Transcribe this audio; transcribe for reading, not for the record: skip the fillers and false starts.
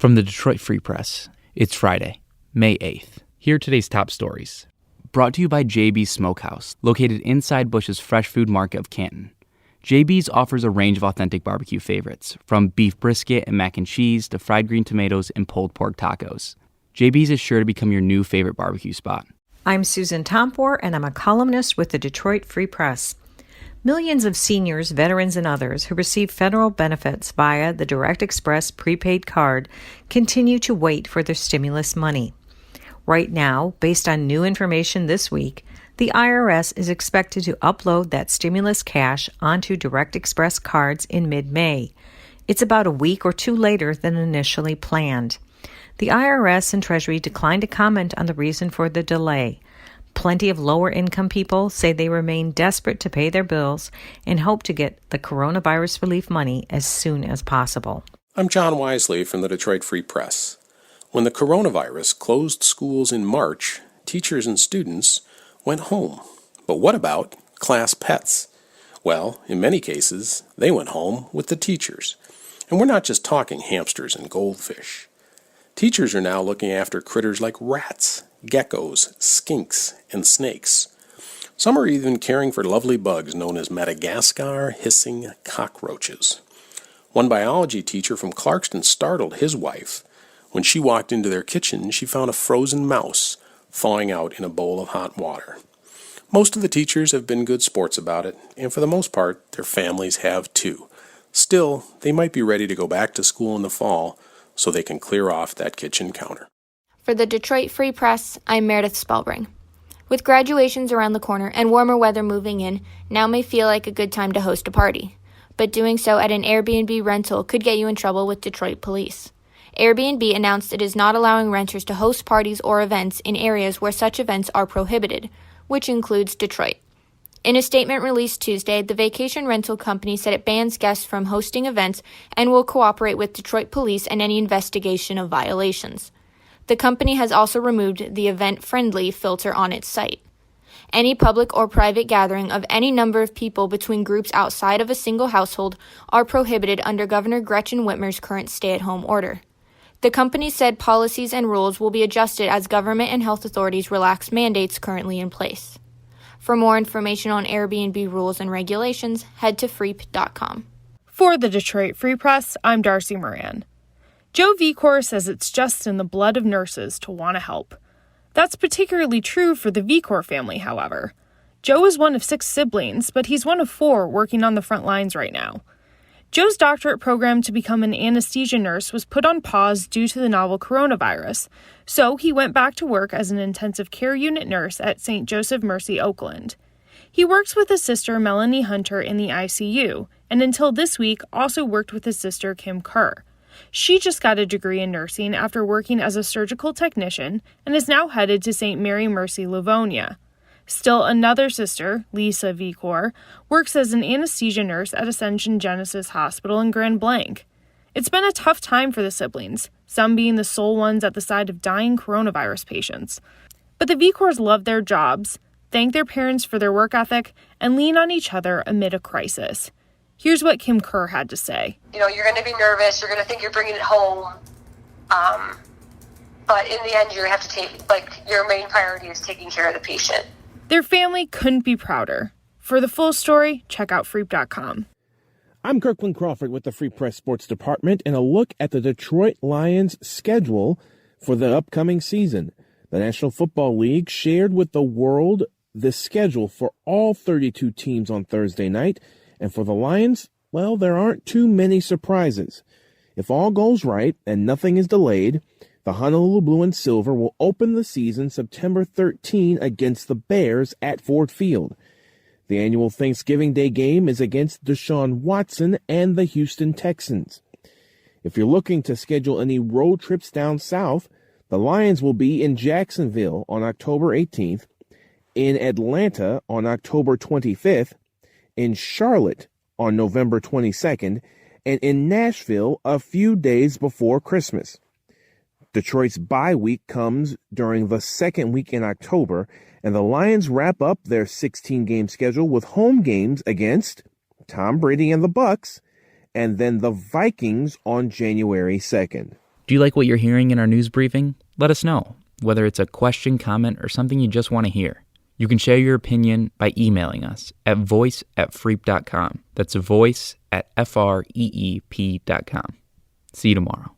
From the Detroit Free Press, it's Friday, May 8th. Here are today's top stories. Brought to you by JB's Smokehouse, located inside Bush's Fresh Food Market of Canton. JB's offers a range of authentic barbecue favorites, from beef brisket and mac and cheese to fried green tomatoes and pulled pork tacos. JB's is sure to become your new favorite barbecue spot. I'm Susan Tompor, and I'm a columnist with the Detroit Free Press. Millions of seniors, veterans, and others who receive federal benefits via the Direct Express prepaid card continue to wait for their stimulus money. Right now, based on new information this week, the IRS is expected to upload that stimulus cash onto Direct Express cards in mid-May. It's about a week or two later than initially planned. The IRS and Treasury declined to comment on the reason for the delay. Plenty of lower-income people say they remain desperate to pay their bills and hope to get the coronavirus relief money as soon as possible. I'm John Wisely from the Detroit Free Press. When the coronavirus closed schools in March, teachers and students went home. But what about class pets? Well, in many cases, they went home with the teachers. And we're not just talking hamsters and goldfish. Teachers are now looking after critters like rats, geckos, skinks, and snakes. Some are even caring for lovely bugs known as Madagascar hissing cockroaches. One biology teacher from Clarkston startled his wife. When she walked into their kitchen, she found a frozen mouse thawing out in a bowl of hot water. Most of the teachers have been good sports about it, and for the most part, their families have too. Still, they might be ready to go back to school in the fall, so they can clear off that kitchen counter. For the Detroit Free Press, I'm Meredith Spellbring. With graduations around the corner and warmer weather moving in, now may feel like a good time to host a party. But doing so at an Airbnb rental could get you in trouble with Detroit police. Airbnb announced it is not allowing renters to host parties or events in areas where such events are prohibited, which includes Detroit. In a statement released Tuesday, the vacation rental company said it bans guests from hosting events and will cooperate with Detroit police in any investigation of violations. The company has also removed the event-friendly filter on its site. Any public or private gathering of any number of people between groups outside of a single household are prohibited under Governor Gretchen Whitmer's current stay-at-home order. The company said policies and rules will be adjusted as government and health authorities relax mandates currently in place. For more information on Airbnb rules and regulations, head to freep.com. For the Detroit Free Press, I'm Darcy Moran. Joe Vicor says it's just in the blood of nurses to want to help. That's particularly true for the Vicor family, however. Joe is one of 6 siblings, but he's one of 4 working on the front lines right now. Joe's doctorate program to become an anesthesia nurse was put on pause due to the novel coronavirus, so he went back to work as an intensive care unit nurse at St. Joseph Mercy, Oakland. He works with his sister Melanie Hunter in the ICU, and until this week also worked with his sister Kim Kerr. She just got a degree in nursing after working as a surgical technician and is now headed to St. Mary Mercy, Livonia. Still another sister, Lisa Vicor, works as an anesthesia nurse at Ascension Genesis Hospital in Grand Blanc. It's been a tough time for the siblings, some being the sole ones at the side of dying coronavirus patients. But the Vicors love their jobs, thank their parents for their work ethic, and lean on each other amid a crisis. Here's what Kim Kerr had to say. You're going to be nervous, you're going to think you're bringing it home, but in the end, you have to take, your main priority is taking care of the patient. Their family couldn't be prouder. For the full story, check out freep.com. I'm Kirkland Crawford with the Free Press Sports Department and a look at the Detroit Lions' schedule for the upcoming season. The National Football League shared with the world the schedule for all 32 teams on Thursday night, and for the Lions, well, there aren't too many surprises. If all goes right and nothing is delayed, the Honolulu Blue and Silver will open the season September 13 against the Bears at Ford Field. The annual Thanksgiving Day game is against Deshaun Watson and the Houston Texans. If you're looking to schedule any road trips down south, the Lions will be in Jacksonville on October 18th, in Atlanta on October 25th, in Charlotte on November 22nd, and in Nashville a few days before Christmas. Detroit's bye week comes during the second week in October, and the Lions wrap up their 16-game schedule with home games against Tom Brady and the Bucs, and then the Vikings on January 2nd. Do you like what you're hearing in our news briefing? Let us know, whether it's a question, comment, or something you just want to hear. You can share your opinion by emailing us at voice@freep.com. That's voice@freep.com. See you tomorrow.